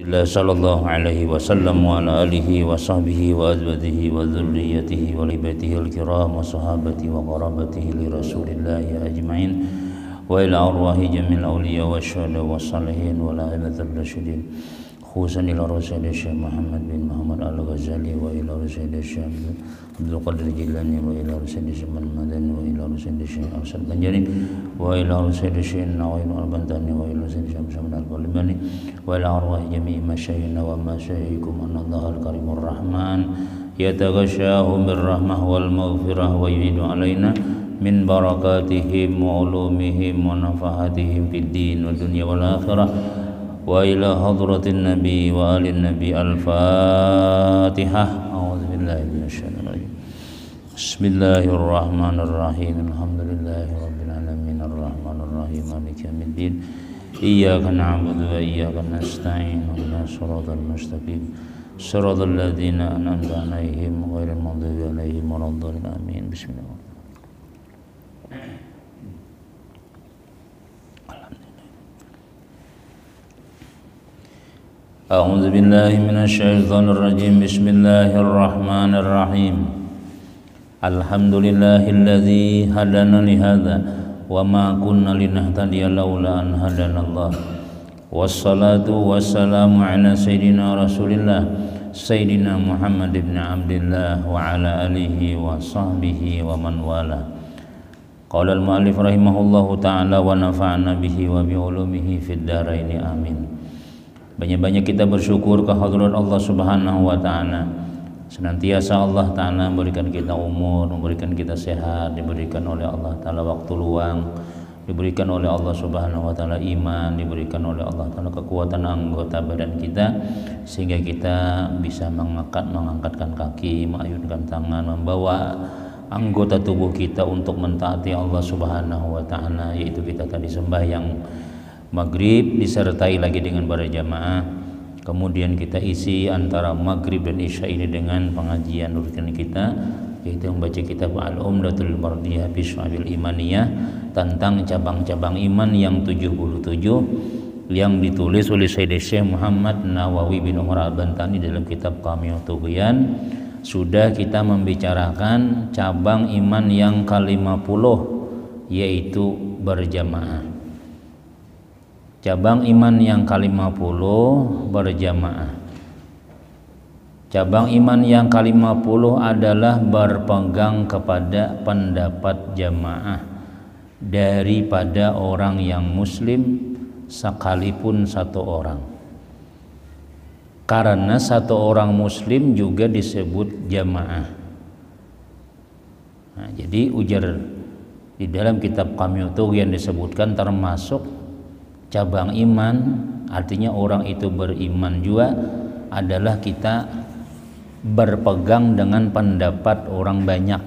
Rasulillah sallallahu alaihi wasallam wa ala alihi wa sahbihi wa azwajihi wa dzurriyyatihi wa libaitihi al-kiram wa sahabati wa qarabatihi li Rasulillah ajma'in wa ila arwahi jamil awliya wa syuhada wa salihin wa la ilaha rasyidin khususan ila Rasulullah Syekh Muhammad bin Muhammad Al-Ghazali wa ila Rasulullah Syekh Abdul Qadir Jilani wa ila Rasulullah Syekh Madani wa ila Rasulullah Syekh Al-Sad Banjari wa ila Rasulullah Syekh Nawawi Al-Bantani wa ila Rasulullah Syekh Muhammad Al-Qalimani wa ila arwah jami'i masyayikhina wa masyayikhikum anallahu al-karimur rahman yataghashahum birrahmah wal maghfirah wa yu'idu alaina min barakatihim wa ulumihim wa nafahatihim fid din wa dunya wal akhirah wa ila hadratin nabi wa alin nabi al-fatihah. A'udzubillahi minasyaitonir rajim. Bismillahirrahmanirrahim. Alhamdulillahi rabbil alamin arrahmanir rahim maliki yaumiddin. Iyyaka na'budu wa iyyaka nasta'in ihdinas siratal mustaqim siratal ladzina an'amta 'alaihim ghairil maghdubi 'alaihim waladdallin. Amin. Bismillah. A'udzu billahi minasyaitonir rajim. Bismillahirrahmanir rahim. Alhamdulillahilladzi hadana li hadza wa ma kunna linahtadiya laula an hadanallah. Wassalatu wassalamu ala sayidina Rasulillah Sayyidina Muhammad ibn Abdillah wa ala alihi wa sahbihi wa man wala. Qala al-mu'allif rahimahullahu ta'ala wa nafa'ana bihi wa bi ulumihi fid dharain amin. Banyak-banyak kita bersyukur ke hadirat Allah Subhanahu wa taala. Senantiasa Allah taala memberikan kita umur, memberikan kita sehat, diberikan oleh Allah taala waktu luang, diberikan oleh Allah Subhanahu wa taala iman, diberikan oleh Allah taala kekuatan anggota badan kita sehingga kita bisa mengangkatkan kaki, mengayunkan tangan, membawa anggota tubuh kita untuk mentaati Allah Subhanahu wa taala, yaitu kita tadi sembahyang maghrib disertai lagi dengan berjamaah, kemudian kita isi antara maghrib dan isya ini dengan pengajian rutin kita, yaitu membaca kitab Al-Umdatul Mardiyah fi Syu'abil Imaniyah tentang cabang-cabang iman yang 77 yang ditulis oleh Sayyid Syekh Muhammad Nawawi bin Umar Al-Bantani dalam kitab Qamiyut Tughyan. Sudah kita membicarakan cabang iman yang ke-50 yaitu berjamaah. Cabang iman yang ke-50 berjamaah. Cabang iman yang ke-50 adalah berpegang kepada pendapat jamaah daripada orang yang muslim sekalipun satu orang. Karena satu orang muslim juga disebut jamaah. Nah, jadi ujar di dalam kitab Qamiyut Tughyan disebutkan termasuk cabang iman, artinya orang itu beriman juga adalah kita berpegang dengan pendapat orang banyak.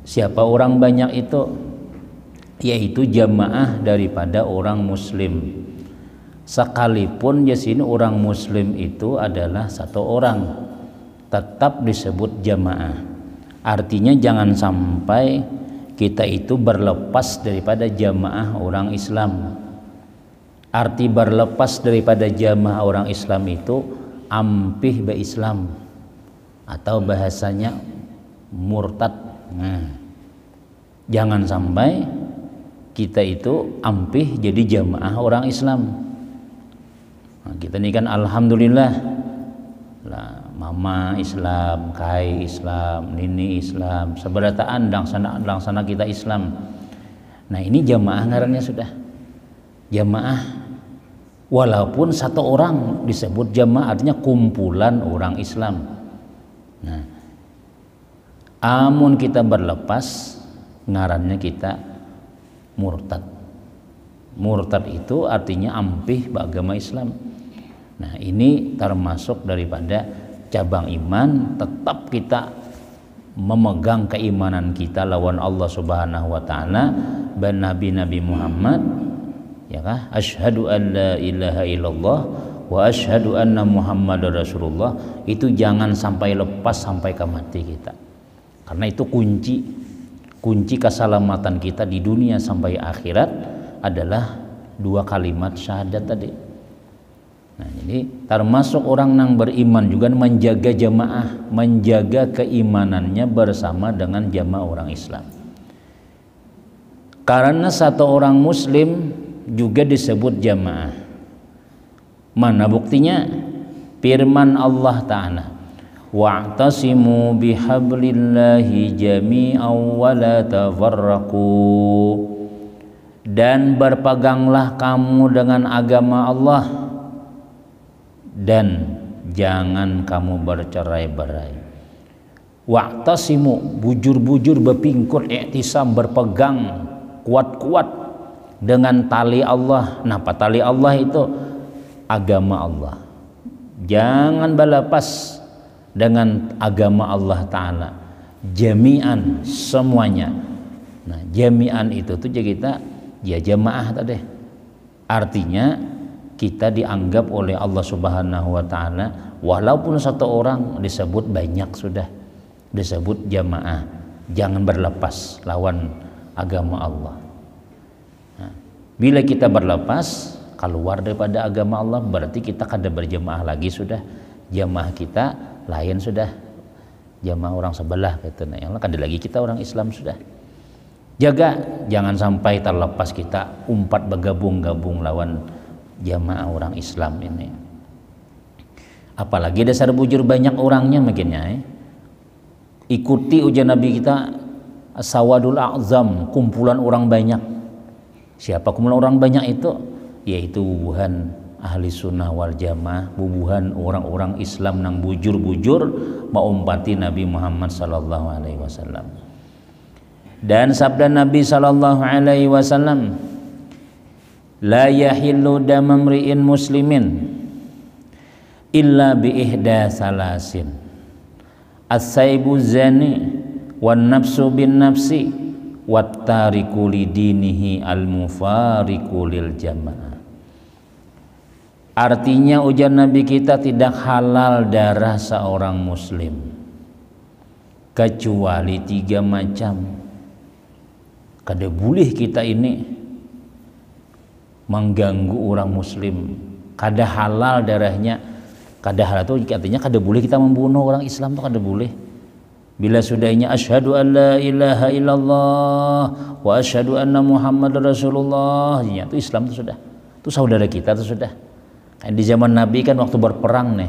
Siapa orang banyak itu? Yaitu jamaah daripada orang muslim. Sekalipun di sini orang muslim itu adalah satu orang, tetap disebut jamaah. Artinya jangan sampai kita itu berlepas daripada jamaah orang Islam. Arti berlepas daripada jamaah orang Islam itu ampih be Islam atau bahasanya murtad. Nah, jangan sampai kita itu ampih jadi jamaah orang Islam. Nah, kita ini kan alhamdulillah lah, mama Islam, kai Islam, nini Islam, seberataan langsana kita Islam. Nah, ini jamaah ngarannya sudah jamaah. Walaupun satu orang disebut jamaah artinya kumpulan orang Islam. Nah, amun kita berlepas ngarannya kita murtad. Murtad itu artinya ampih agama Islam. Nah, ini termasuk daripada cabang iman. Tetap kita memegang keimanan kita lawan Allah Subhanahu wa taala dan nabi-nabi Muhammad, ya kah? Asyhadu an la ilaha illallah wa asyhadu anna Muhammadar Rasulullah. Itu jangan sampai lepas sampai ke mati kita. Karena itu kunci keselamatan kita di dunia sampai akhirat adalah dua kalimat syahadat tadi. Nah, Jadi termasuk orang yang beriman juga menjaga jamaah, menjaga keimanannya bersama dengan jamaah orang Islam. Karena satu orang muslim juga disebut jamaah. Mana buktinya? Firman Allah Ta'ala, wa'tasimu bihablillahi jami'an wa la tafarraqu, dan berpeganglah kamu dengan agama Allah dan jangan kamu bercerai-berai. Wa'tasimu, bujur-bujur berpingkut, i'tisam, berpegang kuat-kuat dengan tali Allah. Napa tali Allah itu? Agama Allah. Jangan berlepas dengan agama Allah Ta'ala. Jami'an, semuanya. Nah, jami'an itu tuh kita ya jamaah tadi. Artinya kita dianggap oleh Allah Subhanahu wa Ta'ala, walaupun satu orang disebut banyak sudah, disebut jamaah. Jangan berlepas lawan agama Allah. Nah, bila kita berlepas keluar daripada agama Allah, berarti kita kada berjamaah lagi sudah. Jamaah kita lain sudah, jamaah orang sebelah katanya. Yang kada lagi kita orang Islam sudah. Jaga jangan sampai terlepas kita umpat bergabung-gabung lawan jamaah orang Islam ini. Apalagi dasar bujur banyak orangnya makinnya. Ikuti ujian Nabi kita, As-Sawadul A'zam, kumpulan orang banyak. Siapa kumpulan orang banyak itu? Yaitu bubuhan ahli sunnah wal jamaah, bubuhan orang-orang Islam nang bujur-bujur maumpati Nabi Muhammad sallallahu alaihi wasallam. Dan sabda Nabi sallallahu alaihi wasallam, la yahillu damamri'in muslimin illa bi ihda salasin, as-saibu zani wan nafsu bin nafsi wat tariku lidinihi al mufariqu lil jamaah. Artinya ujar Nabi kita, tidak halal darah seorang muslim kecuali 3 macam. Kada boleh kita ini mengganggu orang muslim, kada halal darahnya. Kada halal itu artinya kada boleh kita membunuh orang Islam, itu kada boleh. Bila sudahnya asyhadu an la ilaha illallah wa asyhadu anna muhammadar rasulullah, itu Islam itu sudah, itu saudara kita itu sudah. Di zaman Nabi kan waktu berperang nih,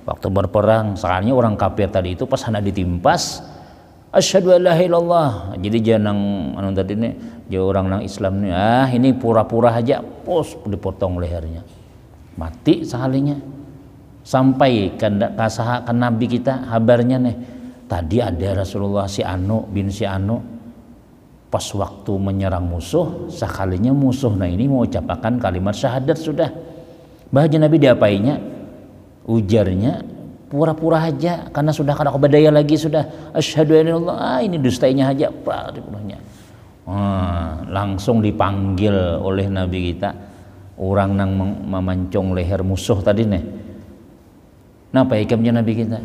waktu berperang soalnya orang kafir tadi itu pas hendak ditimpas asyhadu an la ilaha illallah, jadi jangan anu tadi nih dia orang nang Islam nih, ini pura-pura aja, pos dipotong lehernya, mati sekalinya. Sampai kan Nabi kita kabarnya nih, tadi ada Rasulullah si Anu bin si Anu pas waktu menyerang musuh, sekalinya musuh nah ini mau ucapkan kalimat syahadat sudah. Bahagia Nabi diapainya? Ujarnya pura-pura aja karena sudah kada kebadaya lagi sudah. Asyhadu an la ilaha illallah, ini dustainya aja dipenuhnya. Langsung dipanggil oleh Nabi kita orang nang memancung leher musuh tadi nih. Napa ikamnya Nabi kita?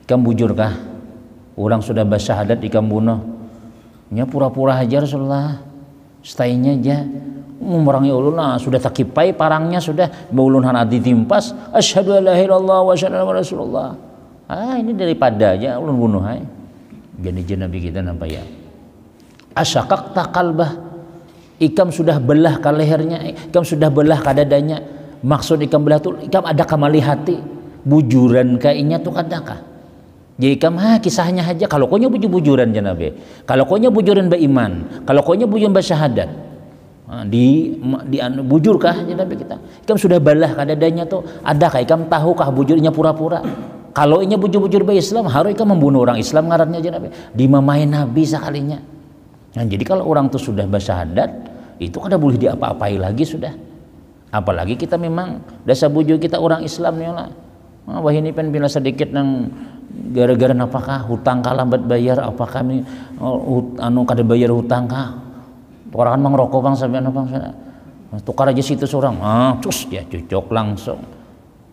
Ikam bujurkah? Orang sudah bersyahadat ikam bunuh. Nya pura-pura aja Rasulullah. Stainya aja. Memerangi ulun sudah takipai parangnya sudah ulun hana ditimpas asyhadu an la ilaha illallah wa asyhadu anna rasulullah. Ini daripada aja ulun bunuh hai. Jadi Nabi kita nampak ya. Asyaqaqta qalbah, ikam sudah belah ke lehernya, ikam sudah belah ke dadanya. Maksud ikam belah tu ikam ada kamali hati, bujuran kainya tu kadakah. Jadi ikam kisahnya aja kalau konya bujuran je Nabi. Kalau konya bujuran beriman, kalau konya bujuran bersyahadat. Bujurkah ya Nabi kita? Ikam sudah balah kadadanya tuh, adakah ikam tahukah bujurnya pura-pura? Kalau inya bujur-bujur bayi Islam, harus ikam membunuh orang Islam ngarannya aja Nabi. Dimamain Nabi sekalinya. Nah, jadi kalau orang tuh sudah bersyahadat, itu kada boleh diapa-apai lagi sudah. Apalagi kita memang dasar bujur kita orang Islam ya lah. Wah ini pen bila sedikit nang gara-gara apakah hutang kalambat bayar, apakah kami anu kada bayar hutang kah? Orang kan mengerokok bang sampai bang tukar aja situ seorang, cus dia cocok langsung.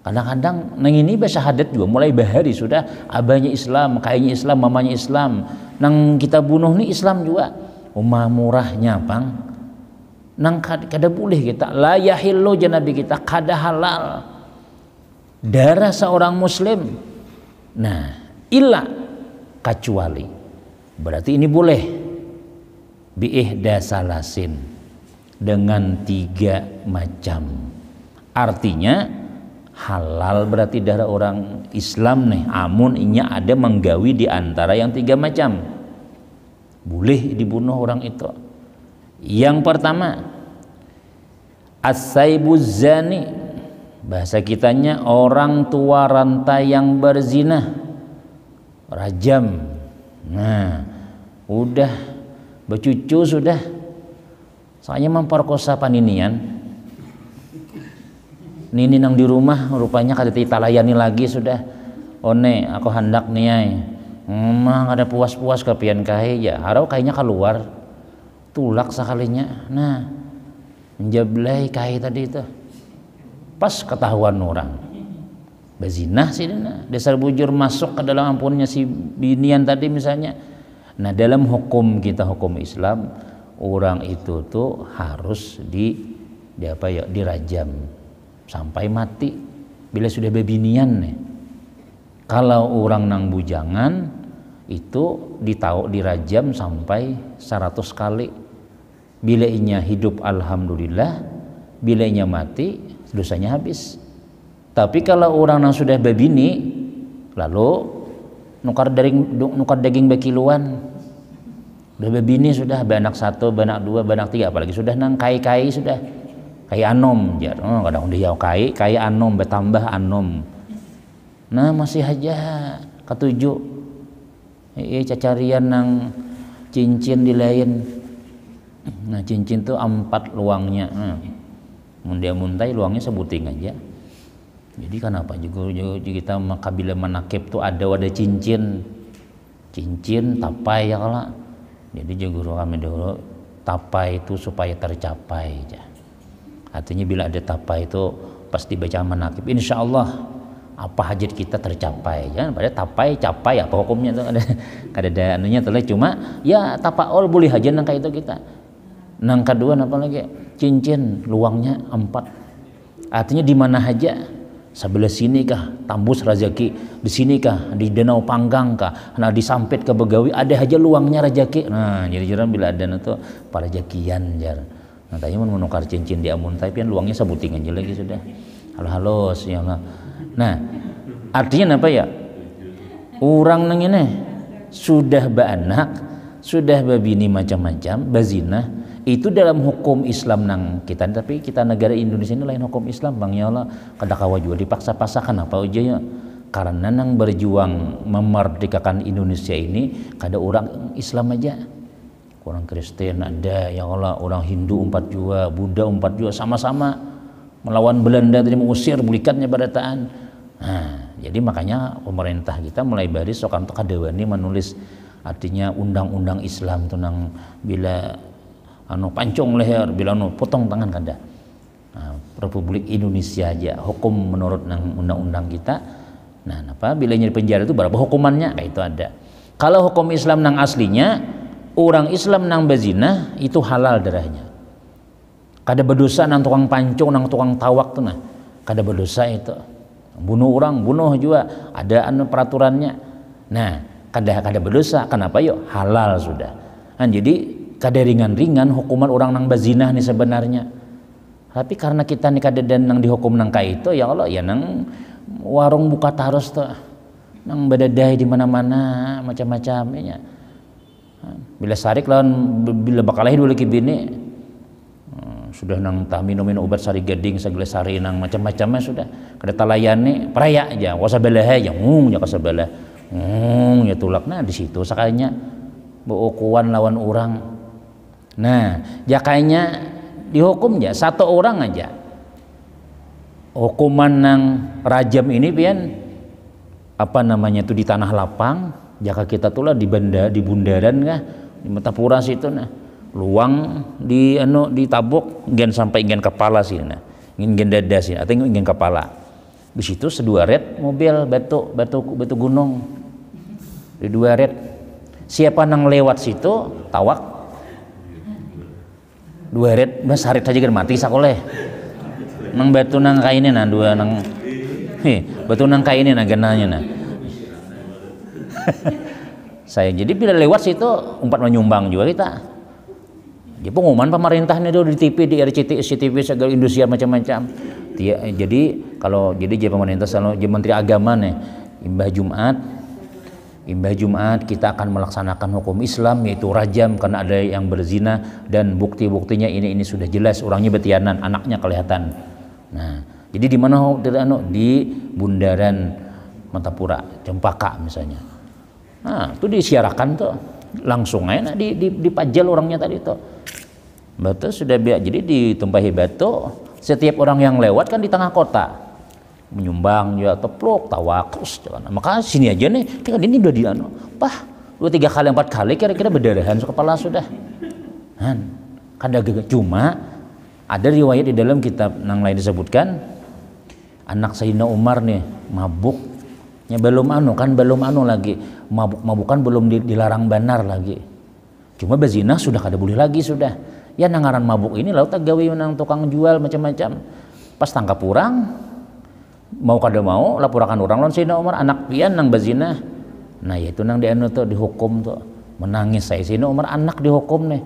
Kadang-kadang nang ini bersyahadat juga mulai bahari sudah abahnya Islam, kayaknya Islam, mamanya Islam. Nang kita bunuh nih Islam juga, umah murahnya bang. Nang kada boleh kita la yahillu Nabi kita kada halal darah seorang muslim. Nah, illa kecuali, berarti ini boleh biihda salasin, dengan 3 macam. Artinya halal berarti darah orang Islam nih, amun inya ada menggawi di antara yang 3 macam, boleh dibunuh orang itu. Yang pertama, as-saibuz zani, bahasa kitanya orang tua rantai yang berzina, rajam. Nah, udah bercucu sudah, soalnya memperkosa paninian. Nini nang di rumah rupanya kada ditalayani lagi sudah. One aku hendak niai. Emang ada puas-puas kepian kahe ya. Harau kayaknya keluar. Tulak sekalinya. Nah, menjablai kahe tadi itu. Pas ketahuan orang. Bezinah sih nah. Dasar bujur masuk ke dalam ampunnya si binian tadi misalnya. Nah, dalam hukum kita, hukum Islam, orang itu tuh harus dirajam sampai mati bila sudah bebinian nih. Kalau orang nang bujangan itu dirajam sampai 100 kali. Bila inya hidup alhamdulillah, bila inya mati dosanya habis. Tapi kalau orang nang sudah bebini lalu nukar daging bekiluan, udah bebini sudah, beanak 1, beanak 2, beanak 3, apalagi sudah nang kai-kai sudah kayak anom jar. Oh, kadang dia kayak anom bertambah anom. Nah, masih aja ketujuh cacarian nang cincin di lain. Nah, cincin tuh 4 luangnya. Mundia muntai luangnya sebuting aja. Jadi kenapa juga kita makabila manakib tuh ada cincin tapai ya kala. Jadi juga kami dulu tapai itu supaya tercapai aja. Artinya bila ada tapai itu pas dibaca manakib, insya Allah apa hajat kita tercapai. Jangan pada tapai capai apa hukumnya itu ada anunya tuh, cuma ya tapaul boleh aja nang kayak itu kita. Nang kedua apa lagi? Cincin luangnya 4. Artinya di mana aja, sebelah sini kah tambus rezeki, di sini kah di Danau Panggang kah, nah disampit ke Begawi ada aja luangnya rezeki. Nah, jadi jarang bila ada itu para jakian jar. Nah, tadi mau menukar cincin di amun tapi kan luangnya sebuting aja lagi sudah. Halus ya Allah. Nah, artinya apa ya? Orang nang ini sudah beranak, sudah babini macam-macam, bazina, itu dalam hukum Islam nang kita, tapi kita negara Indonesia ini lain hukum Islam bang ya Allah. Kada kawa juga dipaksa-paksakan apa aja ya. Karena nang berjuang memerdekakan Indonesia ini kada orang Islam aja. Orang Kristen ada ya Allah, orang Hindu 4 jua, Buddha 4 jua, sama-sama melawan Belanda tadi mengusir bulikatnya barataan. Nah, jadi makanya pemerintah kita mulai baris sokan kadewani menulis artinya undang-undang Islam tuh nang bila pancung leher, bila potong tangan kada. Nah, Republik Indonesia aja hukum menurut nang undang-undang kita. Nah, apa bilanya di penjara itu berapa hukumannya? Kayak itu ada. Kalau hukum Islam nang aslinya, orang Islam nang bazina itu halal darahnya. Kada berdosa nang tukang pancung, nang tukang tawak tuh nah. Kada berdosa itu. Bunuh orang, bunuh juga ada peraturannya. Nah, kada berdosa. Kenapa yuk? Halal sudah. Nah, jadi kada ringan-ringan hukuman orang nang bazina nih sebenarnya. Tapi karena kita nih kada dan nang dihukum nang kayak itu ya Allah ya nang warung buka taros tuh. Nang badadai di mana-mana macam-macam ya. Bila sarik lawan bila bakalahi dulu lagi bini sudah nang tah minum obat sari gading segelas sari nang macam-macamnya sudah kada talayani peraya aja wasabelah ya ya kasabelah ya tulakna di situ sakalinya beukuan lawan orang. Nah, ya kayaknya dihukum ya 1 orang aja. Hukuman nang rajam ini pian apa namanya itu di tanah lapang, jaka kita tuh lah di bundaran kah di Metapura situ nah. Luang ditabuk gen sampai gen kepala sih nah. Gen dada sih atau gen kepala. Di situ 2 red mobil batu gunung. Di 2 red. Siapa nang lewat situ tawak 2 red mas harit aja kan mati sakoleh. Nang batu nang kainnya nah 2 nang betul nang kayak ini nah genanya nah. Saya jadi bila lewat situ umpat menyumbang juga kita. Di pengumuman pemerintah ini di TV, di RCTI, CTV segala Indosiar macam-macam. Jadi kalau jadi pemerintah selalu jadi Menteri Agama nih, Imbah Jumat kita akan melaksanakan hukum Islam yaitu rajam karena ada yang berzina dan bukti-buktinya ini sudah jelas orangnya betianan, anaknya kelihatan. Nah, jadi di mana di Bundaran Martapura, Cempaka misalnya. Nah, itu disiarakan tuh langsung aja dipajal orangnya tadi tuh. Betul sudah biar jadi ditumpahi batu setiap orang yang lewat kan di tengah kota menyumbang juga teplok tawakus jangan. Maka sini aja nih kan ini udah diano. Pah 2-3 kali 4 kali kira-kira berdarahan kepala sudah. Kan cuma ada riwayat di dalam kitab yang lain disebutkan anak Sayyidina Umar nih mabuknya belum lagi mabukan belum dilarang benar lagi. Cuma berzina sudah kada boleh lagi sudah. Ya nangaran mabuk ini lalu tak gawe nang tukang jual macam-macam. Pas tangkap orang mau kada mau laporakan orang lawan Sayyidina Umar anak pian nang berzina. Nah yaitu nang dianu tuh dihukum tuh menangis saya Sayyidina Umar anak dihukum nih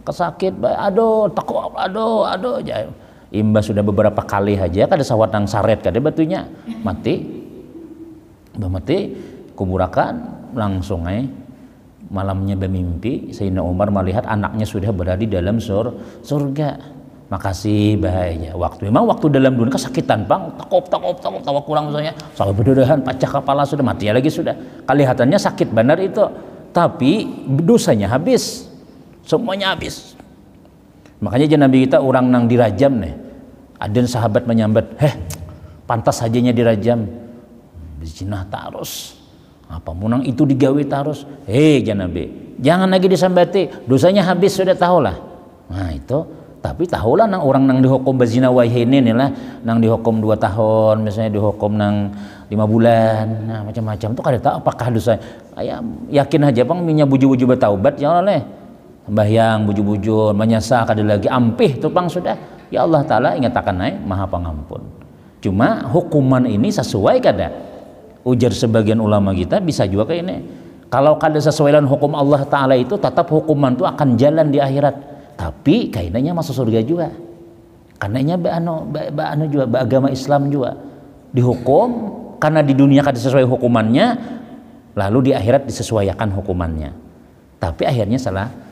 kesakit aduh takut aduh aja. Imbas sudah beberapa kali aja kada sawat nang saret kada batunya mati kuburakan langsung malamnya bermimpi Sayyidina Umar melihat anaknya sudah berada di dalam surga. Makasih bahaya memang waktu dalam dunia kesakitan bang tawa kurang misalnya sampai berdarahan pecah kepala sudah mati lagi sudah kelihatannya sakit benar itu tapi dosanya habis semuanya habis. Makanya Nabi kita orang nang dirajam nih ada sahabat menyambat pantas sajanya dirajam berzina tarus apa munang itu digawe tarus Nabi jangan lagi disambati dosanya habis sudah tahulah. Nah itu tapi tahulah nang orang nang dihukum berzina wahini nih lah nang dihukum 2 tahun misalnya dihukum nang 5 bulan nah macam-macam tuh kada tahu apakah dosa yakin aja bang minyak buju-buju bertaubat ya oleh sembahyang buju-buju menyesal kada lagi ampih tuh bang sudah ya Allah Ta'ala ingatakan maha pengampun. Cuma hukuman ini sesuai kada ujar sebagian ulama kita bisa juga kayak ini kalau kada sesuai dengan hukum Allah Ta'ala itu tetap hukuman itu akan jalan di akhirat tapi kayaknya masuk surga juga karenanya juga agama Islam juga dihukum karena di dunia kada sesuai hukumannya lalu di akhirat disesuaikan hukumannya tapi akhirnya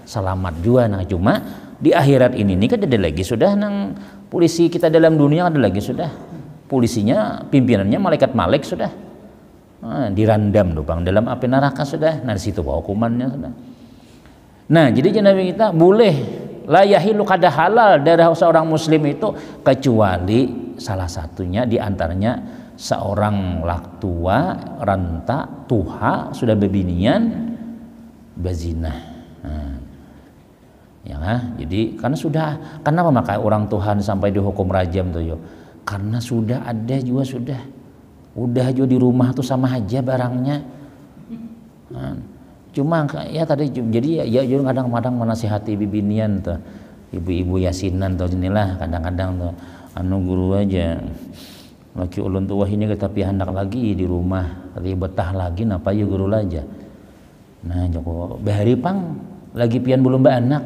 selamat juga. Nah cuma di akhirat ini kan ada lagi sudah nang polisi kita dalam dunia ada lagi sudah polisinya pimpinannya malaikat sudah dirandam tuh bang dalam api neraka sudah. Nah di situ hukumannya sudah. Nah jadi Nabi kita boleh la yahilu kada halal dari seorang muslim itu kecuali salah satunya diantaranya seorang lak tua renta tuha sudah bebinian berzina. Jadi karena sudah kenapa maka orang Tuhan sampai dihukum rajam tuh karena sudah ada juga udah juga di rumah tuh sama aja barangnya. Cuma ya tadi jadi ya kadang-kadang menasihati bibinian tuh ibu-ibu yasinan tuh inilah kadang-kadang tuh guru aja laki ulun tua ini tapi hendak lagi di rumah tapi betah lagi napa ya guru aja. Nah Joko bahari pang lagi pian belum anak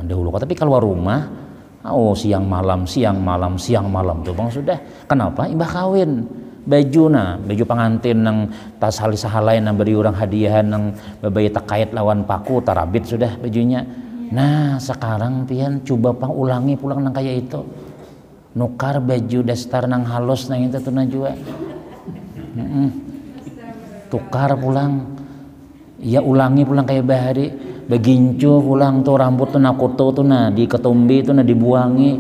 dahulu tapi keluar rumah siang malam tuh bang sudah kenapa imbah kawin baju pengantin nang tas sahalai nang beri orang hadiah nang babai terkait lawan paku tarabit sudah bajunya. Nah sekarang pian coba pang ulangi pulang nang kayak itu nukar baju dasar nang halus nang itu tuh najwa tukar pulang ya ulangi pulang kayak bahari begincu pulang tuh rambut tuh nakuto tuh di ketumbi tuh dibuangi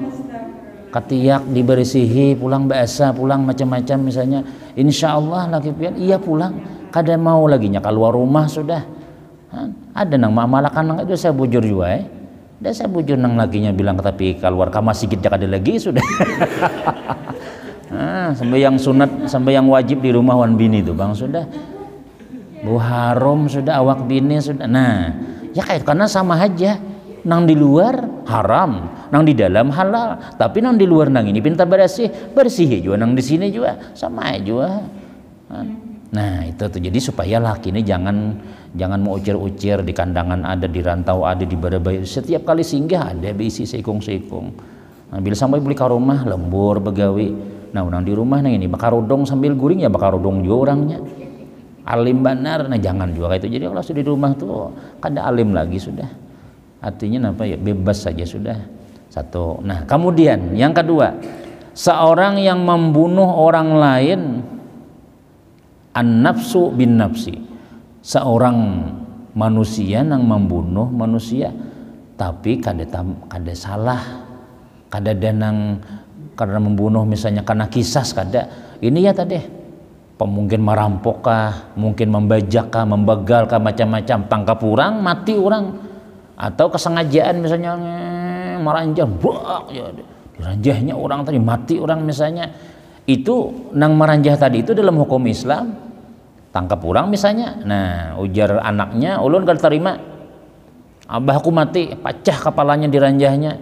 ketiak dibersihi pulang bahasa pulang macam-macam misalnya insya Allah lagi pian iya pulang kada mau lagi nya keluar rumah sudah ada nang malakan nang itu saya bujur juga dan saya bujur nang laginya bilang tapi keluar ke masjid kada lagi sudah sampai yang sunat sampai yang wajib di rumah wan bini tuh bang sudah bu haram sudah awak bini sudah. Nah ya kayak karena sama aja nang di luar haram nang di dalam halal, tapi nang di luar nang ini pintar bersih juga nang di sini juga sama juga. Nah itu tuh, jadi supaya laki ini jangan mau ucir-ucir di kandangan ada, di rantau ada, di barabai, setiap kali singgah ada bisi sekung-sekung. Nah, bila sampai beli ke rumah lembur begawi, nah orang di rumah nang ini bakar rodong sambil guring ya bakar rodong juga orangnya. Alim benar, nah jangan juga kayak itu. Jadi kalau sudah di rumah tuh kada alim lagi sudah. Artinya apa ya, bebas saja sudah. Satu. Nah, kemudian yang kedua, seorang yang membunuh orang lain an-nafsu bin nafsi. Seorang manusia yang membunuh manusia tapi kada salah. Kada danang karena membunuh misalnya karena kisas kada. Ini ya tadi mungkin merampok kah, mungkin membajak kah, membegal kah, macam-macam, tangkap orang, mati orang, atau kesengajaan misalnya meranjah, buak ya, diranjahnya orang tadi mati orang misalnya, itu nang meranjah tadi itu dalam hukum Islam tangkap orang misalnya, nah ujar anaknya, ulun kada terima, abahku mati, pecah kepalanya diranjahnya,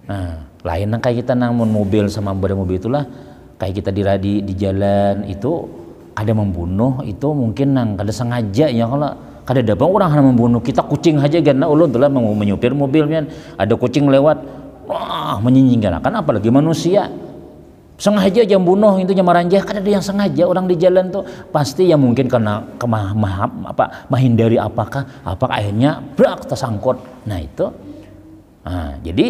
nah lain nang kayak kita nang mobil sama mobil itulah. Kayak kita di jalan itu ada membunuh itu mungkin nang kada sengaja ya, kalau kada ada bang orang hanya membunuh kita kucing aja karena ulun telah menyupir mobilnya ada kucing lewat wah menyinyingkan kan apalagi manusia sengaja jam bunuh itu maranjah, kada ada yang sengaja orang di jalan tuh pasti ya mungkin karena menghindari apakah akhirnya brak tersangkut. Nah itu jadi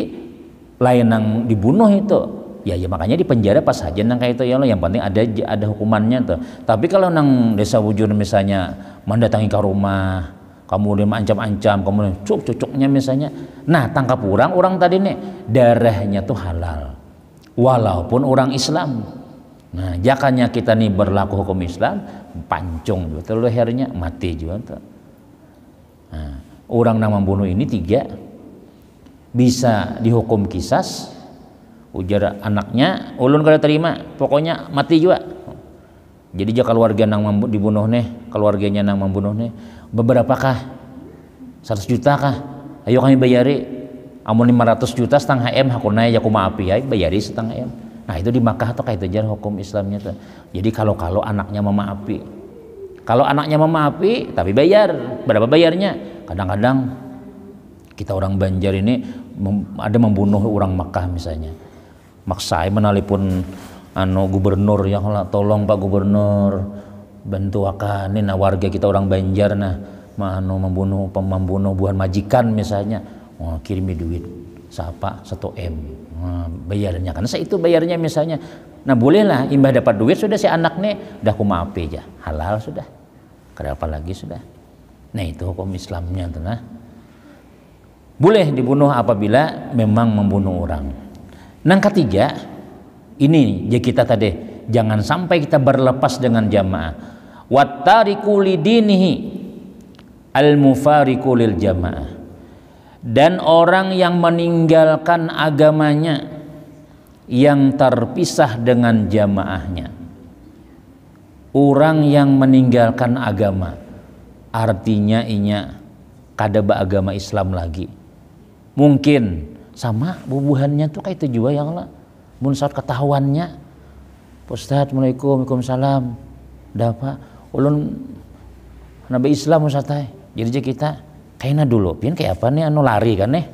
lain yang dibunuh itu ya makanya di penjara pas saja nang kayak itu ya yang penting ada hukumannya tuh. Tapi kalau nang desa wujud misalnya mendatangi ke rumah, kemudian ancam-ancam, kemudian cucuknya misalnya, nah tangkap orang tadi nih darahnya tuh halal walaupun orang Islam. Nah jakanya kita nih berlaku hukum Islam pancung juga tuh lehernya mati juga tuh. Nah, orang yang membunuh ini 3 bisa dihukum kisas. Ujar anaknya, ulun kada terima, pokoknya mati juga. Jadi jika keluarga nang dibunuh nih, keluarganya nang membunuh nih, beberapakah? 100 juta kah? Ayo kami bayari. Amun 500 juta setengah M hakuna ya kumaapi ya bayari setengah M. Nah itu di Makkah tuh kayak itu jar hukum Islamnya tuh. Jadi kalau anaknya memaapi, kalau anaknya memaapi tapi bayar, berapa bayarnya? Kadang-kadang kita orang Banjar ini ada membunuh orang Makkah misalnya. Maksai menelpon gubernur ya kalau tolong Pak Gubernur bantu akan ini warga kita orang Banjar membunuh buah majikan misalnya, kirimi duit siapa 1 M bayarnya karena saya itu bayarnya misalnya. Nah bolehlah imbah dapat duit sudah si anak nih udah kumaapi aja halal sudah, kada apa lagi sudah. Nah itu hukum Islamnya tuh nah. Boleh dibunuh apabila memang membunuh orang. Yang ketiga, ini ya kita tadi jangan sampai kita berlepas dengan jamaah. Wattariku lidinihi al-mufariqu lil jamaah. Dan orang yang meninggalkan agamanya yang terpisah dengan jamaahnya. Orang yang meninggalkan agama artinya kada agama Islam lagi. Mungkin sama bubuhannya tuh kayak itu juga ya Allah. Mun saat ketahuannya, Ustaz, Assalamualaikum, Waalaikumsalam. Dah Pak, ulun Nabi Islam Ustaz. Jadi kita kayaknya dulu, pian kayak apa nih lari kan nih.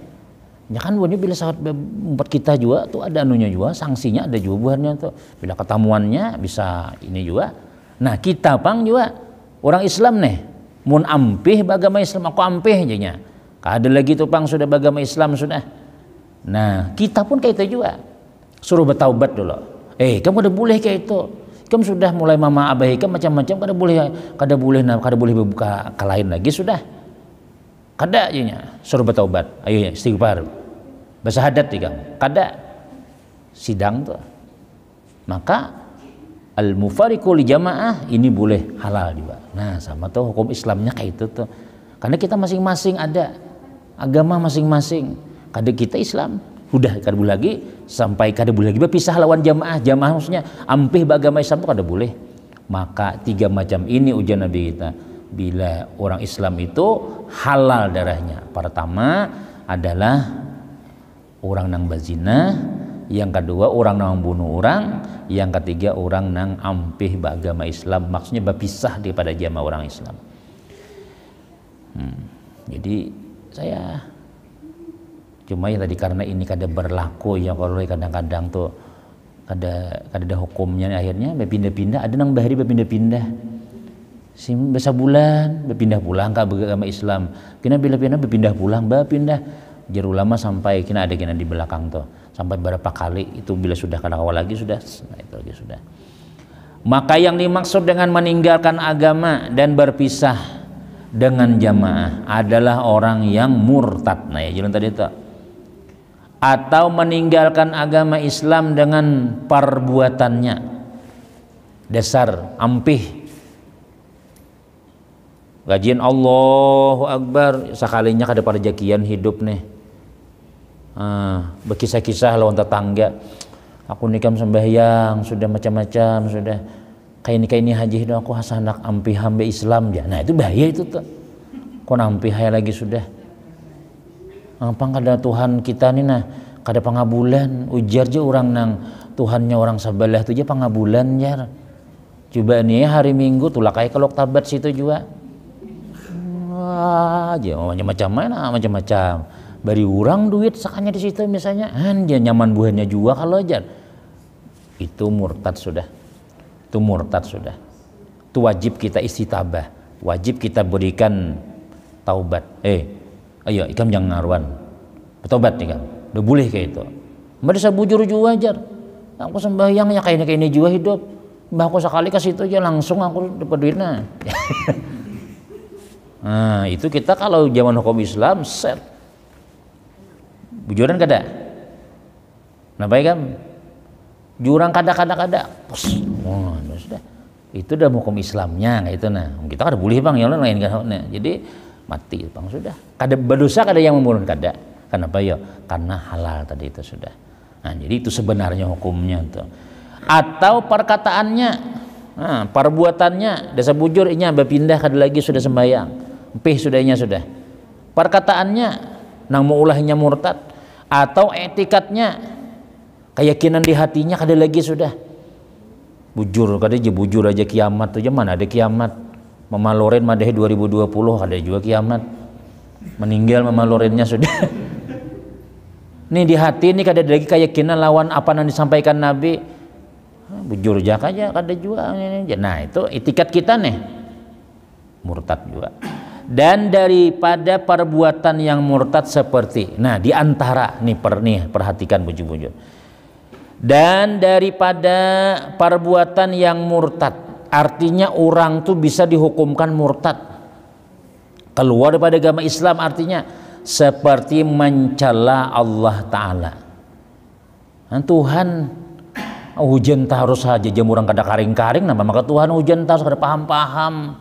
Ya kan buahnya bila saat empat kita juga tuh ada anunya juga, sanksinya ada juga buahnya tuh. Bila ketemuannya bisa ini juga. Nah, kita pang juga orang Islam nih. Mun ampih bagama Islam aku ampih jadinya. Kada lagi tuh pang sudah bagama Islam sudah. Nah kita pun kayak itu juga suruh bertaubat dulu. Kamu kada boleh kayak itu. Kamu sudah mulai mama abah kamu macam-macam kada boleh berbuka ke lain lagi sudah. Kada aja suruh bertaubat. Ayo ya istighfar. Bersahadat kamu. Kada sidang tuh. Maka al-mufariqu li jamaah ini boleh halal juga. Nah sama tuh hukum Islamnya kayak itu tuh. Karena kita masing-masing ada agama masing-masing. Kada kita Islam udah kada boleh lagi sampai kada boleh lagi berpisah lawan jamaah maksudnya ampih beragama Islam itu kada boleh. Maka 3 macam ini ujian Nabi kita bila orang Islam itu halal darahnya. Pertama adalah orang nang bazina, yang kedua orang nang bunuh orang, yang ketiga orang nang ampih beragama Islam, maksudnya berpisah daripada jamaah orang Islam. Jadi saya cuma ya tadi karena ini kada berlaku ya, kalau kadang-kadang tuh kada hukumnya, akhirnya berpindah-pindah, ada nang bahari berpindah-pindah besa bulan berpindah pulang ke agama Islam, kena bila-bila berpindah pulang berpindah jar ulama sampai kena ada kena di belakang tuh sampai berapa kali itu, bila sudah kada kawal lagi sudah, nah itu lagi sudah. Maka yang dimaksud dengan meninggalkan agama dan berpisah dengan jamaah adalah orang yang murtad. Nah ya jalan tadi itu, atau meninggalkan agama Islam dengan perbuatannya, dasar ampih gajian Allahu Akbar sekalinya kada perjakian hidup nih, berkisah-kisah lawan tetangga, aku nikam sembahyang sudah macam-macam sudah, kayak ini haji hidup aku hasanak ampih hambe Islam ya. Nah itu bahaya itu tuh, kok ampih hai lagi sudah apa kada Tuhan kita nih, nah kada pangabulan ujar je orang nang Tuhannya orang sabalah tu je pangabulan jar, coba nih hari Minggu tulak kayak kelok tabat situ juga aja macam-macam mana macam-macam bari urang duit sakanya di situ misalnya, dia nyaman buahnya juga kalau aja itu murtad sudah, itu murtad sudah. Itu wajib kita istitabah, wajib kita berikan taubat. Ayo ikam jangan ngaruan bertobat nih kan, udah boleh kayak itu. Mbak bisa bujur juga aja, aku sembahyang ya kayak ini juga hidup, mbak aku sekali ke situ aja langsung aku dapat duitnya. Nah itu kita kalau zaman hukum Islam set bujuran kada, nah baik kan, jurang kada, oh, sudah itu udah hukum Islamnya itu. Nah kita kada boleh bang, yang lain kan, nah, jadi mati bang sudah, kada berdosa kada yang membunuh kada, kenapa ya? Karena halal tadi itu sudah. Nah jadi itu sebenarnya hukumnya tuh. Atau perkataannya, perbuatannya dasa bujur inya berpindah kada lagi sudah sembahyang, empih sudahnya sudah. Perkataannya nang mau ulahnya murtad, atau etikatnya keyakinan di hatinya kada lagi sudah. Bujur kada aja bujur aja kiamat tuh mana ada kiamat. Mama Loren madahi 2020 ada juga kiamat. Meninggal Mama Lorennya sudah. Nih di hati ini kada lagi keyakinan lawan apa yang disampaikan Nabi. Bujur jak aja kada juga. Nah itu etikat kita nih murtad juga. Dan daripada perbuatan yang murtad seperti, nah diantara nih perhatikan bujur-bujur. Dan daripada perbuatan yang murtad, artinya orang tuh bisa dihukumkan murtad, keluar daripada agama Islam, artinya seperti mencela Allah Ta'ala. Nah, Tuhan hujan harus saja jemurang kada karing-karing, nama maka Tuhan hujan harus kada paham-paham.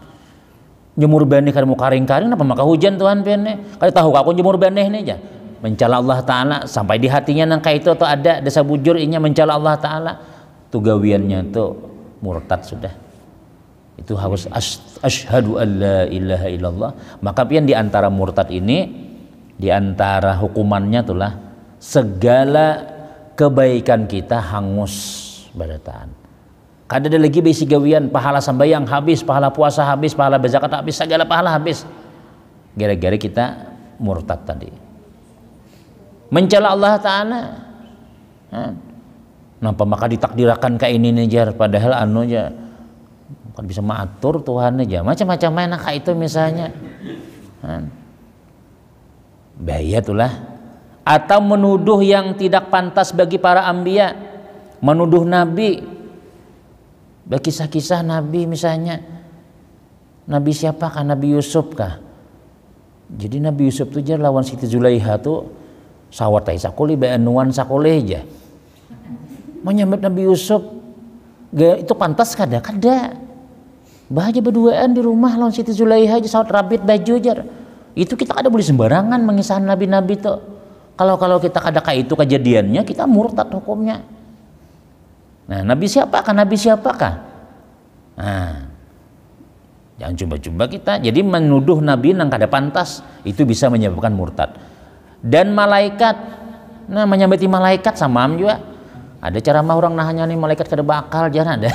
Jemur benih kada mau karing-karing, napa maka hujan Tuhan pene? Kada tahu aku jemur benih nih aja. Mencela Allah Ta'ala sampai di hatinya nangka itu atau ada desa bujur inya mencela Allah Ta'ala. Tu gawiannya itu murtad sudah. Itu harus asyhadu an la ilaha illallah. Maka pian di antara murtad ini, di antara hukumannya itulah segala kebaikan kita hangus badataan. Kada ada lagi besi gawian, pahala sembahyang habis, pahala puasa habis, pahala berzakat habis, segala pahala habis. Gara-gara kita murtad tadi. Mencela Allah Ta'ala. Nampak maka ditakdirakan kayak ini nih jar, padahal anu aja kan bisa mengatur Tuhan aja. Macam-macam mana kayak itu misalnya. Bahaya itulah. Atau menuduh yang tidak pantas bagi para anbiya, menuduh Nabi. Kisah-kisah Nabi misalnya, Nabi siapa kah? Nabi Yusuf kah? Jadi Nabi Yusuf tuh jar lawan Siti Zulaiha tuh sawat sakuli beanuan sakole aja menyambut Nabi Yusuf. Itu pantas kada? Kada. Bahagia berduaan di rumah lawan Siti Zulaiha aja sawat rabit baju jar. Itu kita kada boleh sembarangan mengisahkan nabi-nabi tuh. Kalau kita kada kayak itu kejadiannya, kita murtad hukumnya. Nah, Nabi siapakah? Nabi siapakah? Nah, jangan coba-coba kita. Jadi menuduh Nabi nang kada pantas itu bisa menyebabkan murtad. Dan malaikat Nah menyambati malaikat sama juga. Ada ceramah orang nahanya nih malaikat kada bakal jangan ada.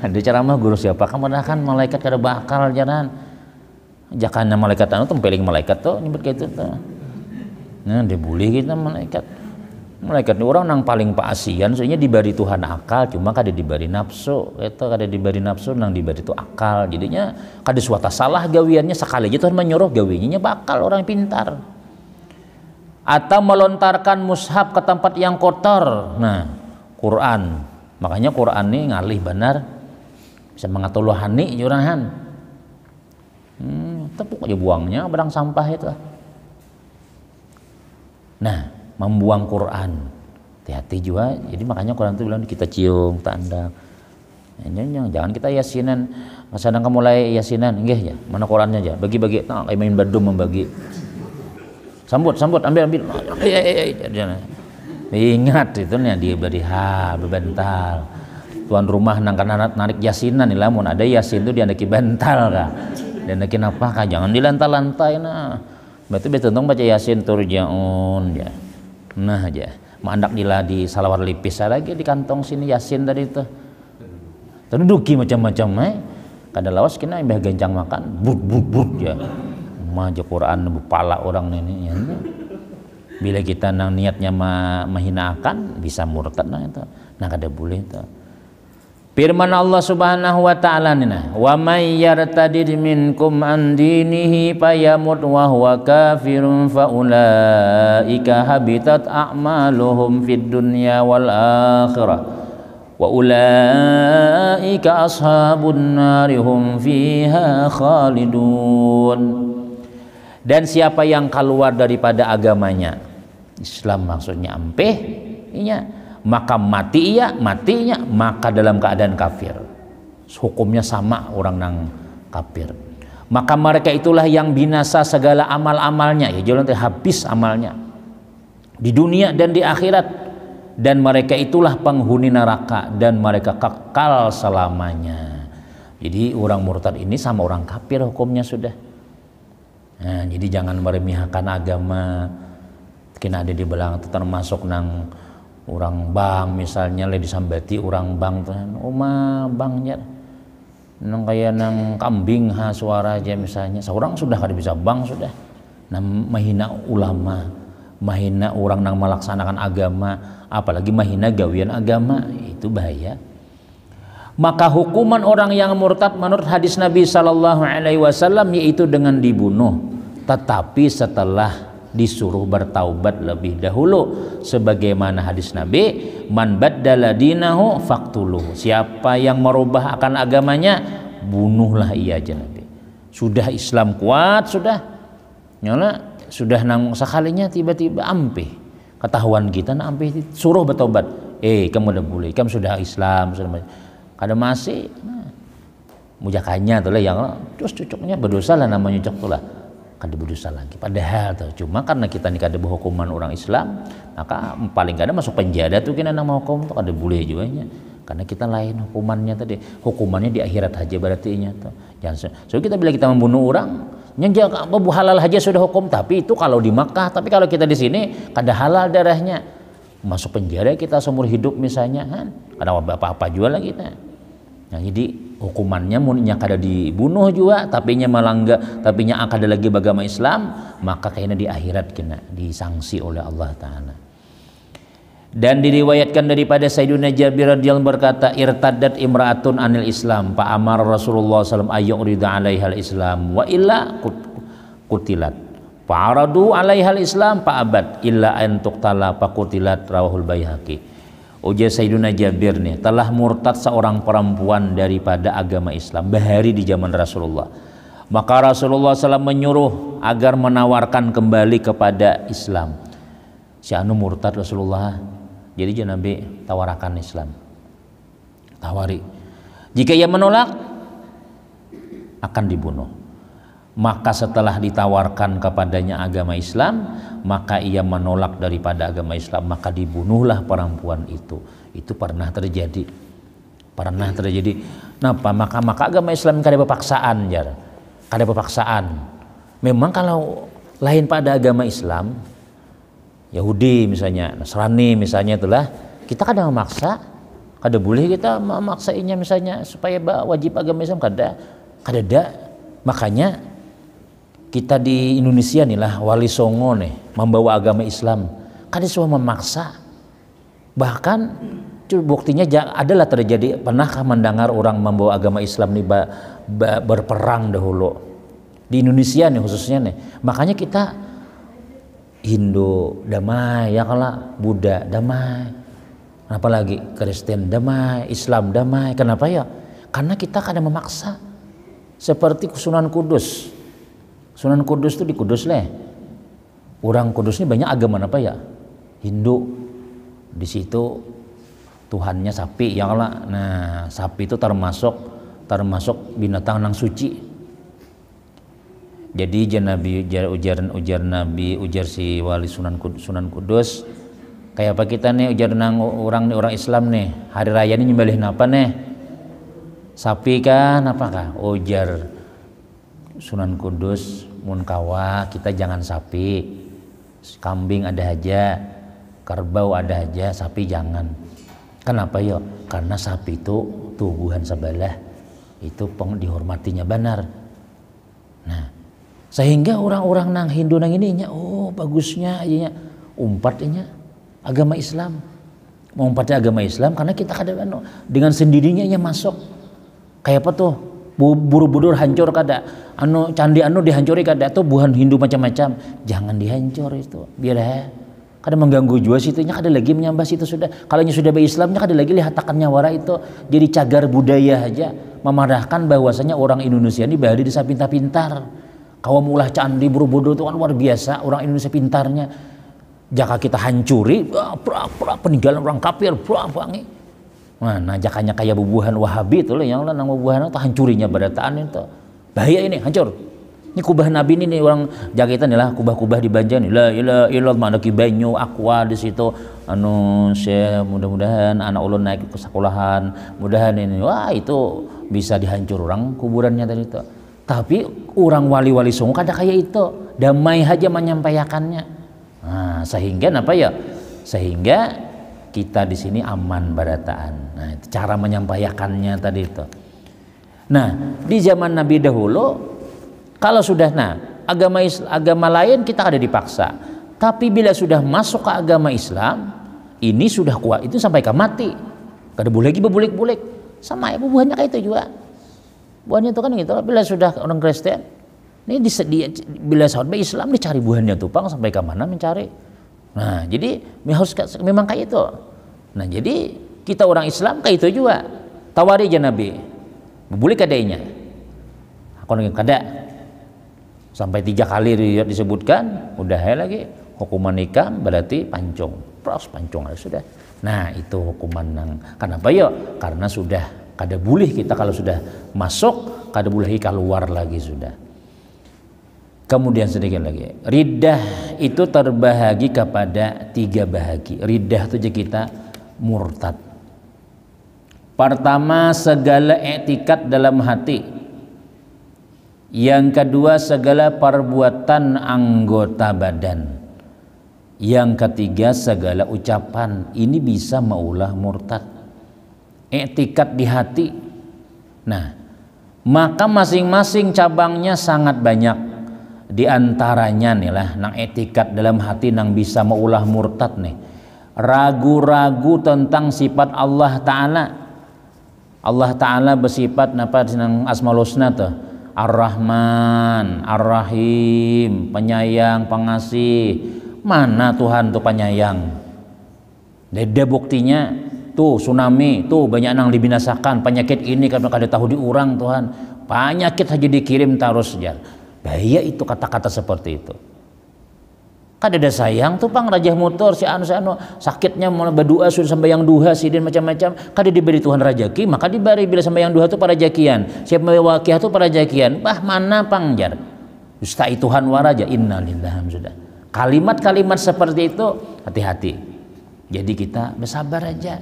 Ada ceramah guru siapa kamu kan malaikat kada bakal jangan. Jakana malaikat anu tempeling malaikat tuh nyebut kayak itu tuh. Nah dibully kita malaikat. Malaikat ini orang nang paling paasian soalnya diberi Tuhan akal cuma kada diberi nafsu. Itu kada diberi nafsu nang diberi itu akal. Jadinya kada suatu salah gawiannya sekali aja Tuhan menyuruh gawinya bakal orang pintar. Atau melontarkan mushaf ke tempat yang kotor. Nah, Quran. Makanya Quran ini ngalih benar. Bisa mengatuluhani jurahan. Tepuk aja buangnya barang sampah itu. Nah, membuang Quran. Hati-hati juga. Jadi makanya Quran itu bilang kita cium, tanda. Jangan kita yasinan. Kadang kamu mulai yasinan, nggih ya. Mana Qurannya aja. Bagi-bagi. Nah, kayak main badum membagi. Sambut, ambil. Ingat itu nih dia beri bebental. Tuan rumah nang narik yasinan nih lamun ada yasin itu dia naki bental kah. Dan naki apa kah jangan dilantai-lantai nah. Berarti betul baca yasin turjaun ya. Nah aja. Mandak di salawat lipis lagi di kantong sini yasin tadi itu. Terduki macam-macam Kada lawas kena imbah gencang makan but ya. Maju Quran bupala orang ini ya. Bila kita nang niatnya menghinakan bisa murtad nah itu. Nah kada boleh itu. Firman Allah Subhanahu wa taala nina, "Wa may yartadid minkum an dinihi fayamut wa huwa kafirun fa ulaika habitat a'maluhum fid dunya wal akhirah wa ulaika ashabun nari hum fiha khalidun." Dan siapa yang keluar daripada agamanya Islam maksudnya ampeh maka matinya maka dalam keadaan kafir, hukumnya sama orang nang kafir. Maka mereka itulah yang binasa segala amal-amalnya ya jangan habis amalnya di dunia dan di akhirat, dan mereka itulah penghuni neraka dan mereka kekal selamanya. Jadi orang murtad ini sama orang kafir hukumnya sudah. Nah, jadi jangan meremehkan agama. Kena ada di belakang termasuk nang orang bang misalnya le disambati orang bang tuh bangnya nang kayak nang kambing suara aja misalnya seorang sudah kada bisa bang sudah. Nah, mahina ulama, mahina orang nang melaksanakan agama, apalagi mahina gawian agama, itu bahaya. Maka hukuman orang yang murtad menurut hadis Nabi Sallallahu Alaihi Wasallam yaitu dengan dibunuh, tetapi setelah disuruh bertaubat lebih dahulu, sebagaimana hadis Nabi, man baddala dinahu faqtuluhu, siapa yang merubah akan agamanya bunuhlah ia aja Nabi. Sudah Islam kuat sudah nyala sudah nang sekalinya tiba-tiba ampih ketahuan kita nah ampih suruh bertobat, kamu udah boleh, kamu sudah Islam sudah kada masih mujakanya tuh lah yang terus cocoknya berdosa lah namanya cocok tuh lah kada berdosa lagi padahal tuh cuma karena kita nih kada berhukuman orang Islam maka paling kada masuk penjara tuh kena nama hukum tuh kada boleh juga nya karena kita lain hukumannya tadi hukumannya di akhirat aja berarti nya tuh jangan so kita bila kita membunuh orang nyenjak halal aja sudah hukum tapi itu kalau di Makkah tapi kalau kita di sini kada halal darahnya masuk penjara kita seumur hidup misalnya kan ada apa-apa juga lah kita. Nah, jadi hukumannya munnya kada dibunuh juga tapinya melanggar tapinya akad lagi agama Islam maka kayaknya di akhirat kena disangsi oleh Allah taala. Dan diriwayatkan daripada Sayyidina Jabir radhiyallahu berkata irtaddat imra'atun anil Islam fa amara Rasulullah sallallahu alaihi wasallam ayyurida 'alaihal Islam wa illa qutilat fa aradu 'alaihal Islam fa abad illa an tuqtala fa qutilat rawahul Baihaqi. Ujar Sayyidina Jabir nih telah murtad seorang perempuan daripada agama Islam bahari di zaman Rasulullah, maka Rasulullah SAW menyuruh agar menawarkan kembali kepada Islam si anu murtad Rasulullah. Jadi Nabi tawarakan Islam, tawari jika ia menolak akan dibunuh. Maka setelah ditawarkan kepadanya agama Islam maka ia menolak daripada agama Islam maka dibunuhlah perempuan itu pernah terjadi kenapa maka agama Islam kada berpaksaan memang kalau lain pada agama Islam Yahudi misalnya, Nasrani misalnya itulah, kita kadang memaksa, kada boleh kita memaksainya misalnya supaya wajib agama Islam kada makanya kita di Indonesia nih lah Wali Songo nih membawa agama Islam, kada semua memaksa, bahkan buktinya adalah terjadi, pernahkah mendengar orang membawa agama Islam nih berperang dahulu di Indonesia nih khususnya nih, makanya kita Hindu damai ya, kalau Buddha damai, apalagi Kristen damai, Islam damai. Kenapa ya? Karena kita kadang memaksa. Seperti Sunan Kudus. Sunan Kudus itu di Kudus leh. Orang Kudus ini banyak agama apa ya? Hindu. Di situ Tuhannya sapi ya Allah. Nah, sapi itu termasuk binatang nang suci. Jadi ujar Nabi si Wali Sunan Kudus, kayak apa kita nih ujar nang orang Islam nih, hari raya ini nyembelih apa nih? Sapi kan apakah? Ujar Sunan Kudus, mun kawa kita jangan sapi, kambing ada aja, kerbau ada aja, sapi jangan. Kenapa ya? Karena sapi itu tubuhan sebelah, itu dihormatinya benar. Nah, sehingga orang-orang nang Hindu nang ini oh bagusnya inya umpatnya agama Islam, mau umpatnya agama Islam karena kita kadang dengan sendirinya masuk kayak apa tuh buru-buru hancur kada candi dihancuri kada tuh buhan Hindu macam-macam, jangan dihancur itu biar kada mengganggu jua situnya, kada lagi menyembah situ sudah, kalau sudah Islamnya kada lagi lihatakan nyawara itu jadi cagar budaya aja, memarahkan bahwasanya orang Indonesia ini bahari desa pintar-pintar. Kau mulah candi buru-buru itu kan luar biasa, orang Indonesia pintarnya. Jika kita hancuri, peninggalan orang kafir, nah jakanya kayak bubuhan Wahabi itu loh, yang lah nama bubuhan itu hancurinya badataan itu. Bahaya ini, hancur. Ini kubah Nabi ini orang Jakitan lah, kubah-kubah di Banjar nih. La ilaha illallah mana ki banyu aqua di situ. Mudah-mudahan anak ulun naik ke sekolahan, mudahan ini. Wah, itu bisa dihancur orang kuburannya tadi itu. Tapi orang wali-wali Songo kada kayak itu, damai aja menyampaikannya. Nah, sehingga apa ya? Sehingga kita di sini aman barataan. Nah, itu cara menyampaikannya tadi itu. Nah, di zaman Nabi dahulu kalau sudah agama lain kita ada dipaksa. Tapi bila sudah masuk ke agama Islam, ini sudah kuat, itu sampai ke mati. Kada boleh lagi berbulik-bulik. Sama ya buahnya kayak itu juga. Buahnya itu kan gitu, bila sudah orang Kristen ini bila sahabat Islam dicari buahnya tupang sampai ke mana mencari. Nah, jadi memang kayak itu. Nah, jadi kita orang Islam kayak itu juga. Tawari aja Nabi. Boleh kadainya. Aku kada. Sampai 3 kali disebutkan, udah lagi hukuman nikah berarti pancung. Pancung sudah. Nah, itu hukuman nang. Kenapa ya? Karena sudah kada boleh kita kalau sudah masuk, kada boleh keluar lagi sudah. Kemudian sedikit lagi, riddah itu terbahagi kepada 3 bahagi. Riddah itu kita murtad. Pertama, segala etikat dalam hati. Yang kedua, segala perbuatan anggota badan. Yang ketiga, segala ucapan. Ini bisa maulah murtad. Etikat di hati. Nah, maka masing-masing cabangnya sangat banyak. Di antaranya nih lah nang etikat dalam hati nang bisa maulah murtad nih. Ragu-ragu tentang sifat Allah Ta'ala. Allah Ta'ala bersifat napa nang Asmaul Husna tuh. Ar-Rahman, Ar-Rahim, penyayang, pengasih. Mana Tuhan tuh penyayang? Ada buktinya. Tuh tsunami, tuh banyak nang dibinasakan, penyakit ini karena kada tahu diurang Tuhan, penyakit saja dikirim terus saja. Bahaya itu kata-kata seperti itu. Kada ada sayang tuh pang Raja Motor si anu sakitnya mau berdoa sudah sembahyang duha sidin macam-macam, kada diberi Tuhan rajaki, maka diberi bila sembahyang duha tuh para jakian, siap mewakiah tuh para jakian. Bah mana pang jar? Ustai Tuhan waraja innalillahi sudah. Kalimat-kalimat seperti itu hati-hati. Jadi kita bersabar aja.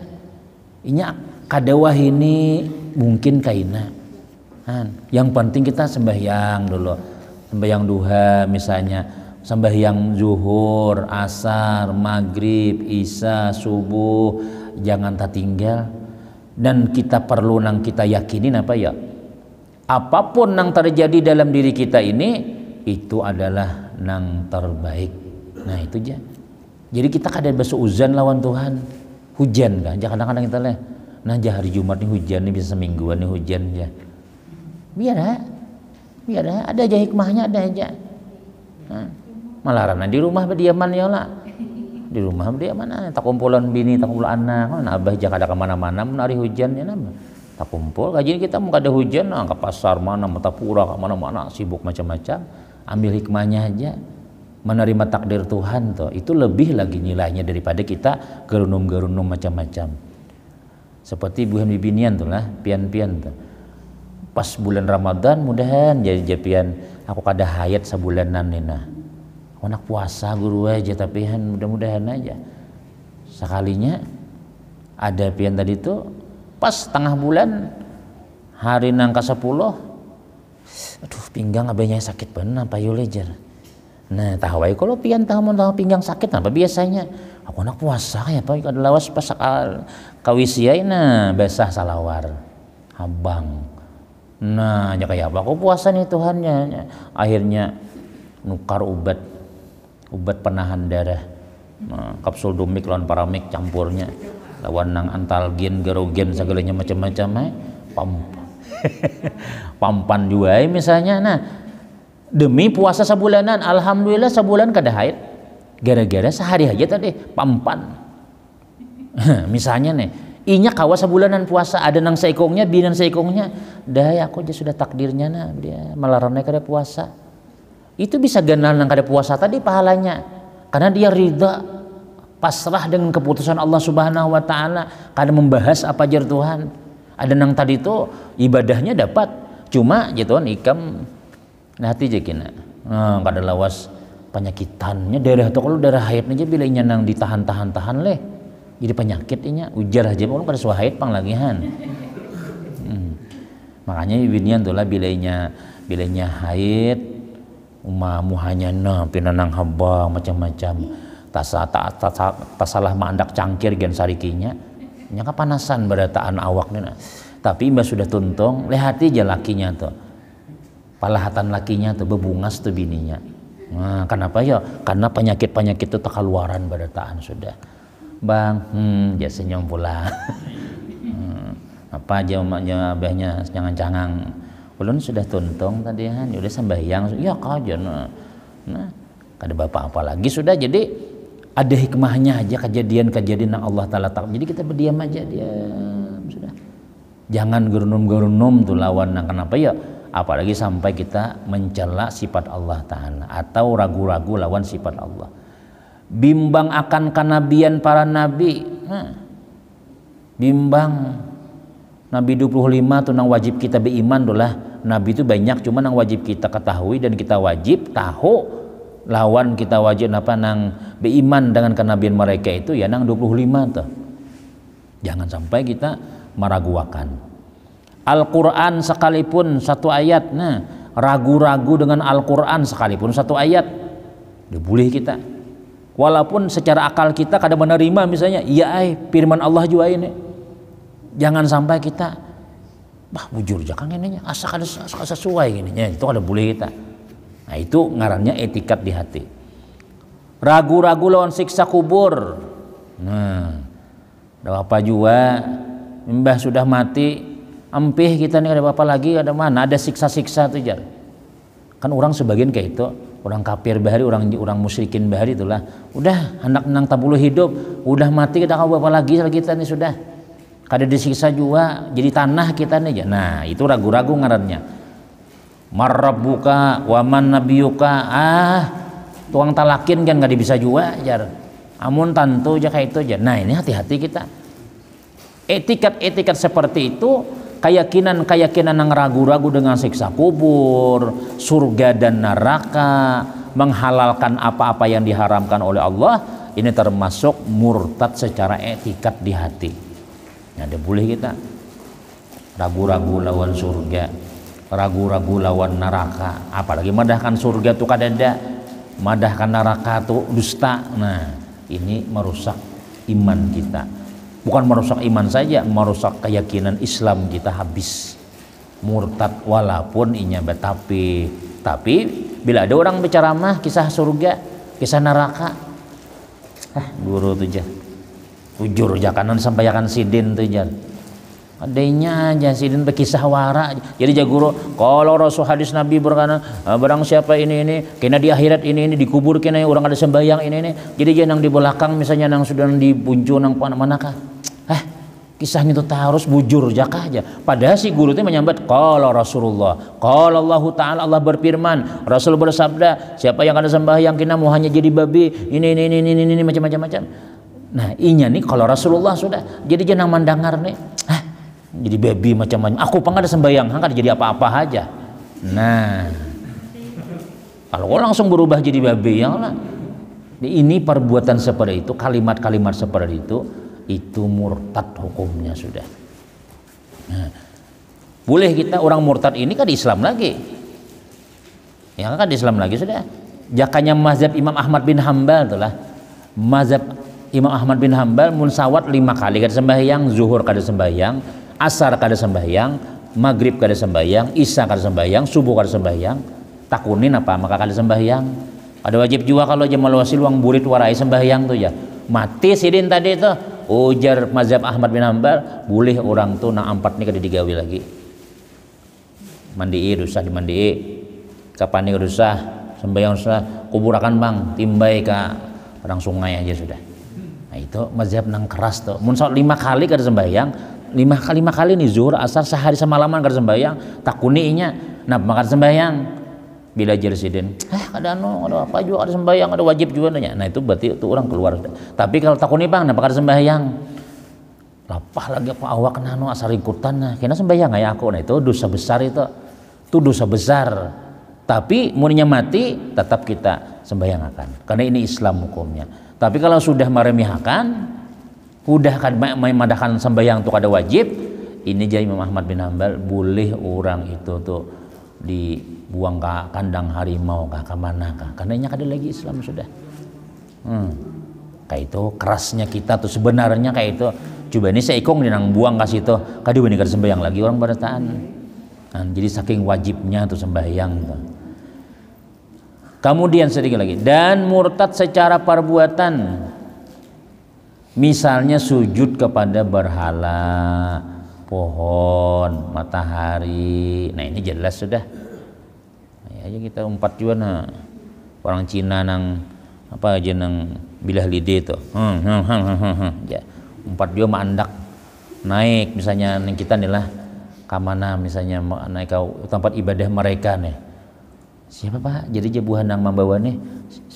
Inya kadawah ini mungkin kaina. Yang penting kita sembahyang dulu, sembahyang duha misalnya, sembahyang zuhur, asar, maghrib, isya, subuh jangan tertinggal. Dan kita perlu nang kita yakinin apa ya, apapun yang terjadi dalam diri kita ini itu adalah nang terbaik. Nah itu aja. Jadi kita kadang berseuzan lawan Tuhan. Hujan kan, kadang-kadang kita lihat nah hari Jumat nih hujan nih, bisa semingguan nih hujan ya. Biar ada aja hikmahnya, ada aja. Nah, malarana di rumah berdiaman ya lah. Di rumah berdiaman, tak kumpulan bini, tak kumpulan anak, kan abah jangan ada kemana-mana menari hujan ya nama. Tak kumpul, kajian kita mau ada hujan, nah, ke pasar mana, Metapura, ke mana-mana sibuk macam-macam. Ambil hikmahnya aja. Menerima takdir Tuhan tuh, itu lebih lagi nilainya daripada kita gerunum-gerunum macam-macam. Seperti buhan bibinian tuh lah, pian-pian tuh. Pas bulan Ramadan mudahan jadi japian aku kada hayat sebulanan nih nah. Anak puasa guru aja tapi mudah-mudahan aja. Sekalinya ada pian tadi tuh pas tengah bulan hari nang ke-10, aduh pinggang abahnya sakit bener apa yulejar. Nah tahu kalau pian tahu pinggang sakit apa biasanya aku anak puasa ya pak kada lawas pas kawisiai nah basah salawar habang. Nah ya kayak apa aku puasa nih Tuhannya, akhirnya nukar obat penahan darah, nah, kapsul domik lawan paramik campurnya lawan nang antalgin gerogen segalanya macam-macam pampan juga misalnya. Nah demi puasa sebulanan alhamdulillah sebulan kada haid gara-gara sehari aja tadi pampan. Misalnya nih inya kawa sebulanan puasa ada nang seikongnya binan seikongnya dah ya aku aja sudah takdirnya nah dia melarangnya kada puasa. Itu bisa ganal nang kada puasa tadi pahalanya karena dia ridha pasrah dengan keputusan Allah Subhanahu wa taala, kada membahas apa jar Tuhan. Ada nang tadi itu ibadahnya dapat cuma ya Tuhan ikam nah hati je kena kada lawas penyakitannya darah tuh kalau darah haidnya aja bila inya nang ditahan-tahan leh jadi penyakit inya ujar aja kalau kada suah haid pang lagihan. Makanya ibinian tuh lah bila inya haid muhanya na pinanang habang macam-macam tasalah mandak cangkir gen sarikinya nya kapanasan berataan awaknya nah. Tapi mbak sudah tuntung lehati aja lakinya tuh palahatan lakinya tuh bebungas tuh bininya. Nah, kenapa ya? Karena penyakit-penyakit itu takaluaran berataan sudah. Bang, ya senyum pula. Apa aja umaknya abahnya jangan-jangan ulun sudah tuntung tadi kan, udah sembahyang, ya kajian. Nah, kada bapak apa lagi sudah. Jadi ada hikmahnya aja kejadian-kejadian yang Allah Taala tak. Jadi kita berdiam aja diam sudah. Jangan gerunum-gerunum tuh lawan. Nah, kenapa ya? Apalagi sampai kita mencela sifat Allah Ta'ala atau ragu-ragu lawan sifat Allah, bimbang akan kenabian para nabi. Nah, bimbang Nabi 25 tuh nang wajib kita beriman dolah. Nabi itu banyak cuma nang wajib kita ketahui dan kita wajib tahu lawan kita wajib apa nang beriman dengan kenabian mereka itu ya nang 25 tuh. Jangan sampai kita meragukan Al-Quran sekalipun satu ayat, nah ragu-ragu dengan Al-Quran sekalipun satu ayat, udah boleh kita. Walaupun secara akal kita kadang menerima misalnya, iya firman Allah juga ini. Jangan sampai kita, bujur jangan ini, asa sesuai gini, ya, itu kada boleh kita. Nah itu ngarannya etikat di hati. Ragu-ragu lawan siksa kubur. Nah, ada apa juga, mbah sudah mati. Ampih kita nih ada apa lagi, ada mana ada siksa-siksa tuh jar. Kan orang sebagian kayak itu, orang kafir bahari, orang musyrikin bahari itulah. Udah anak nang tabulu hidup, udah mati kita kau apa lagi kita nih sudah. Kada disiksa juga, jadi tanah kita nih. Nah itu ragu-ragu ngarannya. Marrabbuka waman nabiyuka tuang talakin kan nggak bisa juga jar. Amun tantu aja kayak itu aja. Nah ini hati-hati kita. Etikat seperti itu. Keyakinan yang ragu-ragu dengan siksa kubur, surga dan neraka, menghalalkan apa-apa yang diharamkan oleh Allah, ini termasuk murtad secara etikat di hati. Nah, ada boleh kita ragu-ragu lawan surga, ragu-ragu lawan neraka, apalagi medahkan surga itu kadada. madahkan neraka tuh dusta. Nah, ini merusak iman kita. Bukan merusak iman saja, merusak keyakinan Islam kita habis. Murtad walaupun inya tapi bila ada orang berceramah kisah surga, kisah neraka, guru tuh jah ujur jakanan sampai akan sidin tuh jah adanya aja sidin berkisah wara. Jadi jah guru kalau rasul hadis nabi berkata barang siapa ini kena di akhirat ini dikubur kena orang ada sembahyang ini jadi dia nang di belakang misalnya nang sudah dibuncu nang manakah kisahnya itu harus bujur jaka aja. Padahal si guru itu menyambat qala Rasulullah, qala Allah Ta'ala, Allah berfirman, Rasul bersabda, siapa yang ada sembahyang kena mau hanya jadi babi ini macam-macam. Nah, inya nih kalau Rasulullah sudah jadi jangan mandangar nih. Jadi babi macam-macam. Aku pang ada sembahyang, kan jadi apa-apa aja. Nah, kalau langsung berubah jadi babi yang lah. Ini perbuatan seperti itu, kalimat-kalimat seperti itu murtad hukumnya sudah. Nah, boleh kita orang murtad ini kan di Islam lagi, ya kan di Islam lagi sudah. Jakanya mazhab Imam Ahmad bin Hambal itulah mazhab Imam Ahmad bin Hambal munsawat 5 kali kada sembahyang, zuhur kada sembahyang, asar kada sembahyang, maghrib kada sembahyang, isya kada sembahyang, subuh kada sembahyang. Takunin apa maka kada sembahyang. Ada wajib juga kalau jamal wasil uang burit warai sembahyang tuh ya. Mati sidin tadi itu ujar mazhab Ahmad bin Hambal boleh orang tuh nang 4 nih kada digawi lagi. Mandii dosah di mandii. Kapan nih dosah sembahyang dosah kuburakan bang timbai ke orang sungai aja sudah. Nah itu mazhab nang keras tuh. Mun 5 kali kada sembahyang, 5 kali nih zuhur asar sehari semalaman kada sembahyang, takuni inya. Nah makan sembahyang bila jersidin ada apa juga ada sembahyang ada wajib juga nanya. Nah itu berarti itu orang keluar sudah. Tapi kalau takuni bang kenapa kada sembahyang lapah lagi apa awak nano asal ikutan nah kena sembahyang ya aku. Nah itu dosa besar itu dosa besar. Tapi muninya mati tetap kita sembahyang akan karena ini Islam hukumnya. Tapi kalau sudah meremehkan udah kan memadahkan sembahyang untuk ada wajib ini jadi Imam Ahmad bin Hambal boleh orang itu tuh dibuang ke kandang harimau ke mana kah karena ini ada lagi Islam sudah. Kayak itu kerasnya kita tuh sebenarnya kayak itu coba ini seikong nang buang kasih itu kadu ini kada sembahyang lagi orang berataan. Nah, jadi saking wajibnya tuh sembahyang tuh. Kemudian sedikit lagi dan murtad secara perbuatan misalnya sujud kepada berhala, pohon, matahari. Nah ini jelas sudah. Ya aja kita 4 juga nah. Orang Cina nang apa aja nang bilah lidi itu. Ya. 4 juga mandak naik misalnya nang kita nih lah ke mana misalnya naik ke tempat ibadah mereka nih. Siapa Pak? Jadi jebuhan nang membawa nih.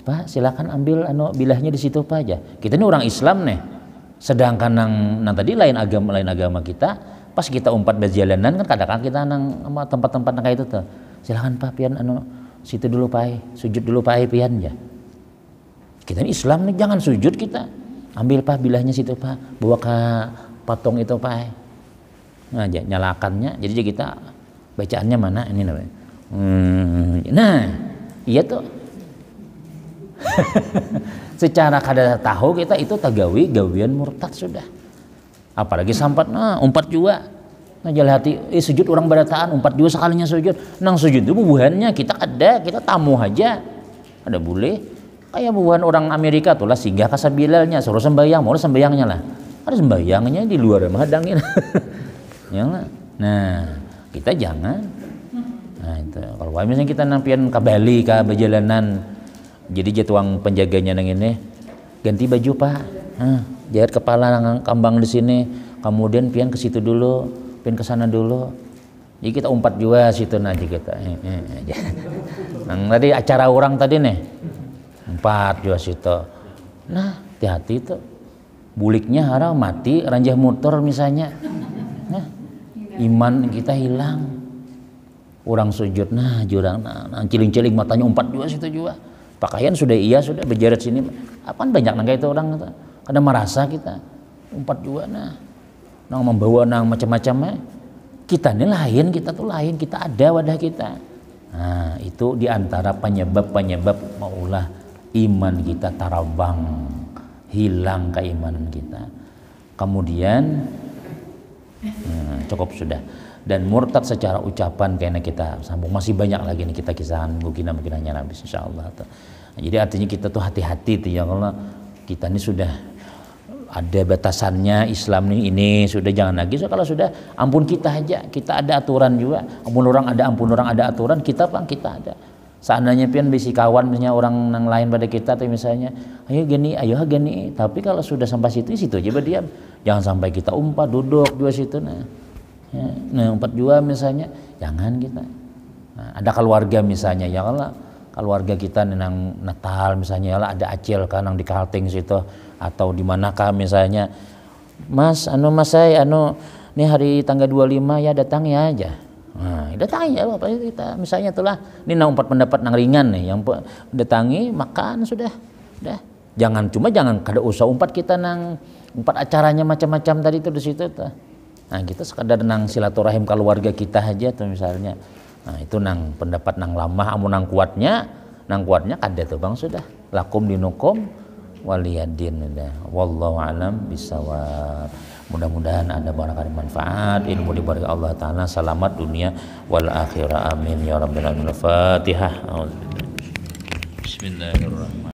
Pak silakan ambil bilahnya di situ Pak aja. Kita ini orang Islam nih. Sedangkan nang tadi lain agama kita. Pas kita umpat berjalanan kan kadang-kadang kita nang tempat-tempat nang kayak itu tuh. Silakan Pak pian situ dulu Pak, sujud dulu Pak pian ya. Kita ini Islam nih jangan sujud kita. Ambil Pak bilahnya situ Pak, bawa ke patung itu Pak. Nah, nyalakannya. Jadi kita bacaannya mana ini namanya. Nah, iya tuh. Secara kada tahu kita itu tagawi gawian murtad sudah. Apalagi sampat umpat juga nah jalan hati sujud orang berataan umpat juga sekalinya sujud nang sujud itu bubuhannya kita tamu aja ada boleh kayak bubuhan orang Amerika tuh lah singgah kasabilalnya suruh sembahyang mau sembahyangnya lah ada sembahyangnya di luar menghadangin ya lah. Nah kita jangan nah itu kalau misalnya kita nampian ke Bali ke perjalanan jadi jatuang penjaganya nang ini ganti baju Pak jahit kepala kambang di sini kemudian pian ke situ dulu pian ke sana dulu jadi kita umpat juga situ nanti kita nang tadi acara orang tadi nih umpat juga situ nah hati-hati itu buliknya harap mati ranjah motor misalnya nah iman kita hilang orang sujud nah jurang nah ciling-ciling matanya umpat juga situ juga pakaian sudah sudah berjarat sini apaan banyak nang kayak itu orang kadang merasa kita umpat juga nah nang membawa nang macam-macamnya kita ini lain kita tuh lain kita ada wadah kita Nah, itu diantara penyebab maulah iman kita tarabang, hilang keimanan kita. Kemudian cukup sudah. Dan murtad secara ucapan kayaknya kita sambung, masih banyak lagi nih kita kisahan mungkin hanya habis insyaallah. Jadi artinya kita tuh hati-hati tuh ya, kalau kita ini sudah ada batasannya Islam ini sudah, jangan lagi. So, kalau sudah ampun kita aja, kita ada aturan juga. Ampun orang ada aturan, kita ada. Seandainya pian bisi kawan misalnya orang yang lain pada kita tuh misalnya, ayo gini, tapi kalau sudah sampai situ aja berdiam. Jangan sampai kita umpat duduk juga situ umpat juga misalnya, jangan kita. Nah, ada keluarga misalnya, ya kalau keluarga kita nang Natal misalnya, ya ada acil kan yang di Kalting situ atau di manakah misalnya, Mas saya ini hari tanggal 25 ya datang ya aja. Nah, datangi ya apa kita misalnya itulah ini nang umpat pendapat nang ringan nih, yang datangi makan sudah. Jangan kada usah umpat kita nang umpat acaranya macam-macam tadi itu di situ tuh. Nah, kita sekadar nang silaturahim keluarga kita aja tuh misalnya. Nah, itu nang pendapat nang lamah, amun nang kuatnya kada tuh Bang sudah. Lakum dinukum waliyadin udah. Wallahu alam bisawab. Mudah-mudahan ada barangkali manfaat, ilmu diberi Allah Ta'ala, selamat dunia wal akhirah, amin ya rabbal alamin. Fatihah. Bismillahirrahmanirrahim.